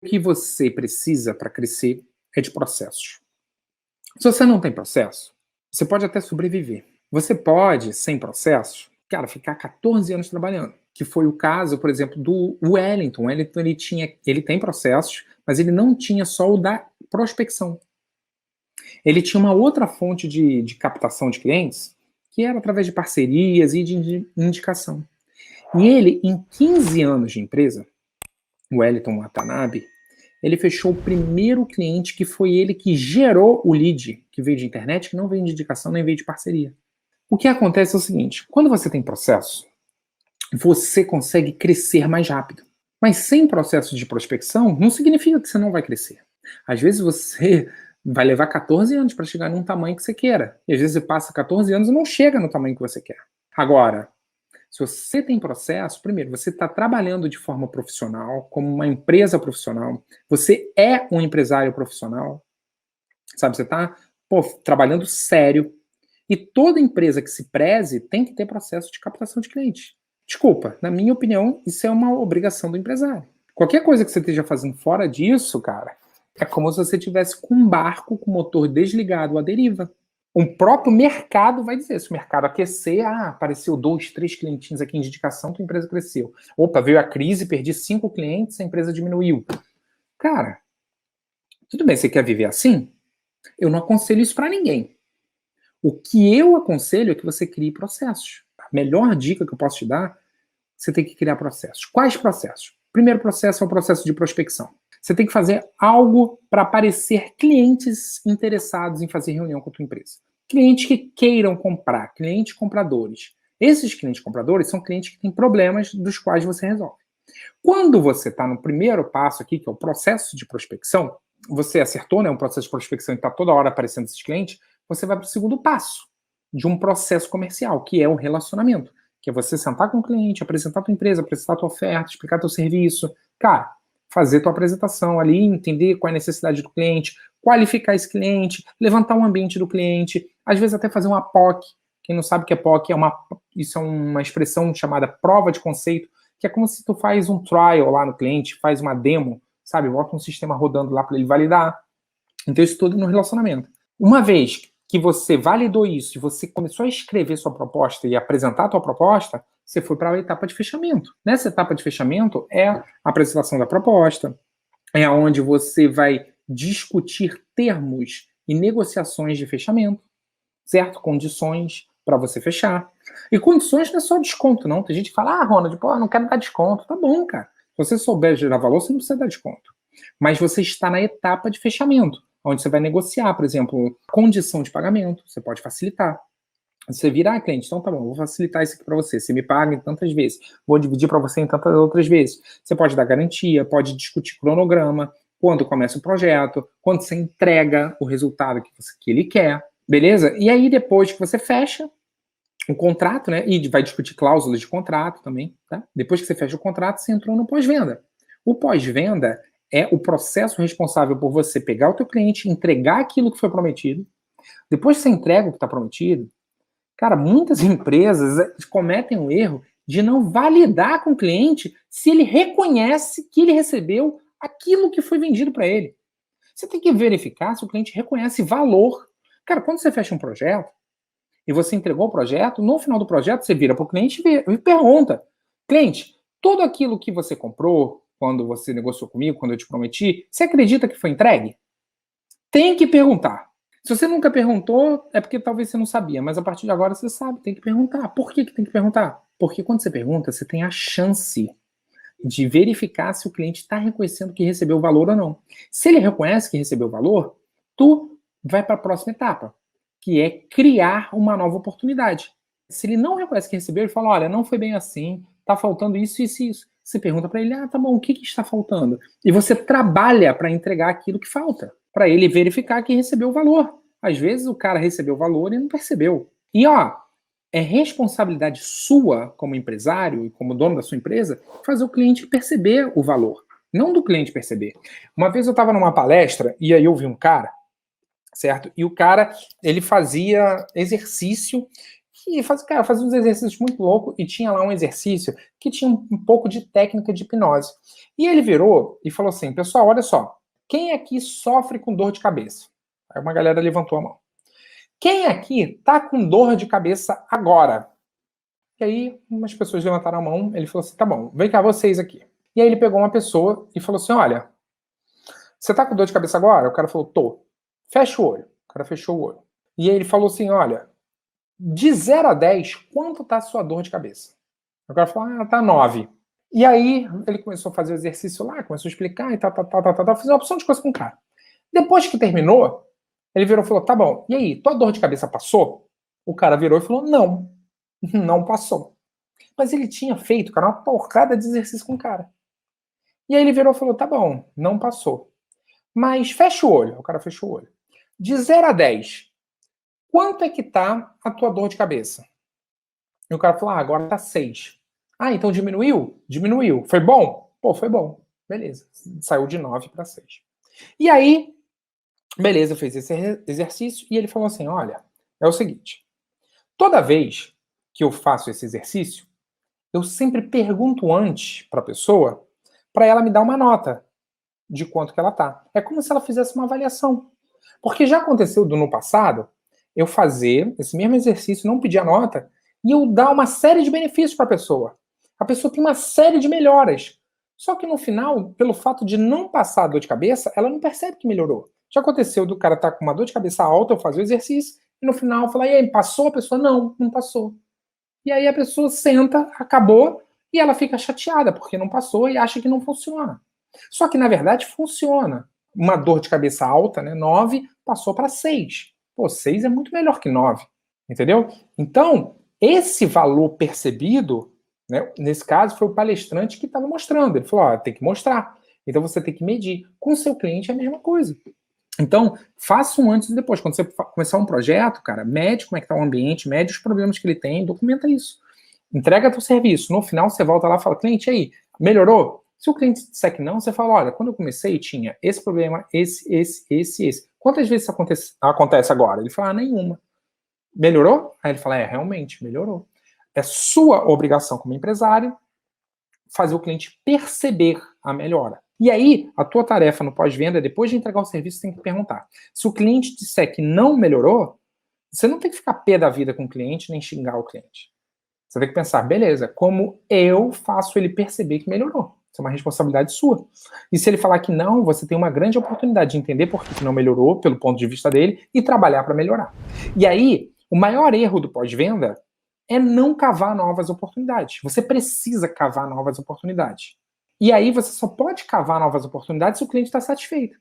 O que você precisa para crescer é de processos. Se você não tem processo, você pode até sobreviver. Você pode, sem processos, cara, ficar 14 anos trabalhando. Que foi o caso, por exemplo, do Wellington. O Wellington ele tem processos, mas ele não tinha só o da prospecção. Ele tinha uma outra fonte de captação de clientes, que era através de parcerias e de indicação. E ele, em 15 anos de empresa, o Wellington Watanabe, ele fechou o primeiro cliente que foi ele que gerou o lead, que veio de internet, que não veio de indicação, nem veio de parceria. O que acontece é o seguinte, quando você tem processo, você consegue crescer mais rápido. Mas sem processo de prospecção, não significa que você não vai crescer. Às vezes você vai levar 14 anos para chegar num tamanho que você queira. E às vezes você passa 14 anos e não chega no tamanho que você quer. Agora, se você tem processo, primeiro, você está trabalhando de forma profissional, como uma empresa profissional, você é um empresário profissional, sabe? Você está trabalhando sério. E toda empresa que se preze tem que ter processo de captação de cliente. Desculpa, na minha opinião, isso é uma obrigação do empresário. Qualquer coisa que você esteja fazendo fora disso, cara, é como se você tivesse com um barco com o motor desligado à deriva. O próprio mercado vai dizer, se o mercado aquecer, apareceu 2, 3 clientinhos aqui em indicação, tua empresa cresceu. Opa, veio a crise, perdi 5 clientes, a empresa diminuiu. Cara, tudo bem, você quer viver assim? Eu não aconselho isso para ninguém. O que eu aconselho é que você crie processos. A melhor dica que eu posso te dar, você tem que criar processos. Quais processos? O primeiro processo é o processo de prospecção. Você tem que fazer algo para aparecer clientes interessados em fazer reunião com a tua empresa. Clientes que queiram comprar, clientes compradores. Esses clientes compradores são clientes que têm problemas dos quais você resolve. Quando você está no primeiro passo aqui, que é o processo de prospecção, você acertou, né, um processo de prospecção e está toda hora aparecendo esses clientes, você vai para o segundo passo de um processo comercial, que é o relacionamento, que é você sentar com o cliente, apresentar a tua empresa, apresentar a tua oferta, explicar teu serviço, cara, fazer tua apresentação ali, entender qual é a necessidade do cliente, qualificar esse cliente, levantar o ambiente do cliente, às vezes até fazer uma POC. Quem não sabe o que é POC, isso é uma expressão chamada prova de conceito, que é como se tu faz um trial lá no cliente, faz uma demo, sabe? Bota um sistema rodando lá para ele validar. Então isso tudo no relacionamento. Uma vez que você validou isso e você começou a escrever sua proposta e apresentar a tua proposta, você foi para a etapa de fechamento. Nessa etapa de fechamento é a apresentação da proposta, é onde você vai discutir termos e negociações de fechamento, certo? Condições para você fechar. E condições não é só desconto, não. Tem gente que fala, Ronald, não quero dar desconto. Tá bom, cara. Se você souber gerar valor, você não precisa dar desconto. Mas você está na etapa de fechamento, onde você vai negociar, por exemplo, condição de pagamento, você pode facilitar. Você vira, cliente, então tá bom, vou facilitar isso aqui para você. Você me paga em tantas vezes, vou dividir para você em tantas outras vezes. Você pode dar garantia, pode discutir cronograma, quando começa o projeto, quando você entrega o resultado que ele quer, beleza? E aí, depois que você fecha o contrato, né, e vai discutir cláusulas de contrato também, tá? Depois que você fecha o contrato, você entrou no pós-venda. O pós-venda é o processo responsável por você pegar o teu cliente, entregar aquilo que foi prometido. Depois que você entrega o que está prometido, cara, muitas empresas cometem o erro de não validar com o cliente se ele reconhece que ele recebeu aquilo que foi vendido para ele. Você tem que verificar se o cliente reconhece valor. Cara, quando você fecha um projeto e você entregou o projeto, no final do projeto você vira para o cliente e pergunta: cliente, tudo aquilo que você comprou quando você negociou comigo, quando eu te prometi, você acredita que foi entregue? Tem que perguntar. Se você nunca perguntou, é porque talvez você não sabia, mas a partir de agora você sabe, tem que perguntar. Por que tem que perguntar? Porque quando você pergunta, você tem a chance de verificar se o cliente está reconhecendo que recebeu o valor ou não. Se ele reconhece que recebeu o valor, tu vai para a próxima etapa, que é criar uma nova oportunidade. Se ele não reconhece que recebeu, ele fala, olha, não foi bem assim, está faltando isso, isso e isso. Você pergunta para ele, tá bom, o que está faltando? E você trabalha para entregar aquilo que falta, para ele verificar que recebeu o valor. Às vezes o cara recebeu o valor e não percebeu. E é responsabilidade sua, como empresário e como dono da sua empresa, fazer o cliente perceber o valor, não do cliente perceber. Uma vez eu estava numa palestra e aí eu vi um cara, certo? E o cara, ele fazia exercício E fazia uns exercícios muito loucos e tinha lá um exercício que tinha um pouco de técnica de hipnose. E ele virou e falou assim: pessoal, olha só, quem aqui sofre com dor de cabeça? Aí uma galera levantou a mão. Quem aqui tá com dor de cabeça agora? E aí umas pessoas levantaram a mão, ele falou assim: tá bom, vem cá vocês aqui. E aí ele pegou uma pessoa e falou assim: olha, você tá com dor de cabeça agora? O cara falou: tô. Fecha o olho. O cara fechou o olho. E aí ele falou assim: olha, de 0 a 10, quanto tá a sua dor de cabeça? O cara falou: ah, tá 9. E aí ele começou a fazer o exercício lá, começou a explicar e tal, fez uma opção de coisa com o cara. Depois que terminou, ele virou e falou: tá bom, e aí, tua dor de cabeça passou? O cara virou e falou: não, não passou. Mas ele tinha feito, cara, uma porrada de exercício com o cara. E aí ele virou e falou: tá bom, não passou. Mas fecha o olho. O cara fechou o olho. De 0 a 10, quanto é que tá a tua dor de cabeça? E o cara falou: ah, agora tá 6. Ah, então diminuiu? Diminuiu. Foi bom? Pô, foi bom. Beleza. Saiu de 9 para 6. E aí, beleza, fez esse exercício e ele falou assim: olha, é o seguinte, toda vez que eu faço esse exercício, eu sempre pergunto antes para a pessoa, para ela me dar uma nota de quanto que ela tá. É como se ela fizesse uma avaliação. Porque já aconteceu no passado, eu fazer esse mesmo exercício, não pedir a nota, e eu dar uma série de benefícios para a pessoa. A pessoa tem uma série de melhoras. Só que no final, pelo fato de não passar a dor de cabeça, ela não percebe que melhorou. Já aconteceu do cara estar com uma dor de cabeça alta, eu fazer o exercício, e no final eu falar: e aí, passou? A pessoa: não, não passou. E aí a pessoa senta, acabou, e ela fica chateada, porque não passou e acha que não funciona. Só que, na verdade, funciona. Uma dor de cabeça alta, né, 9, passou para 6. Pô, 6 é muito melhor que 9, entendeu? Então, esse valor percebido, né, nesse caso, foi o palestrante que estava mostrando. Ele falou: tem que mostrar. Então, você tem que medir. Com o seu cliente é a mesma coisa. Então, faça um antes e depois. Quando você começar um projeto, cara, mede como é que está o ambiente, mede os problemas que ele tem, documenta isso. Entrega teu serviço. No final, você volta lá e fala: cliente, aí, melhorou? Se o cliente disser que não, você fala: olha, quando eu comecei tinha esse problema, esse. Quantas vezes isso acontece agora? Ele fala: nenhuma. Melhorou? Aí ele fala: realmente, melhorou. É sua obrigação como empresário fazer o cliente perceber a melhora. E aí, a tua tarefa no pós-venda, depois de entregar o serviço, você tem que perguntar. Se o cliente disser que não melhorou, você não tem que ficar pé da vida com o cliente, nem xingar o cliente. Você tem que pensar: beleza, como eu faço ele perceber que melhorou? Isso é uma responsabilidade sua. E se ele falar que não, você tem uma grande oportunidade de entender por que não melhorou, pelo ponto de vista dele, e trabalhar para melhorar. E aí, o maior erro do pós-venda é não cavar novas oportunidades. Você precisa cavar novas oportunidades. E aí você só pode cavar novas oportunidades se o cliente está satisfeito.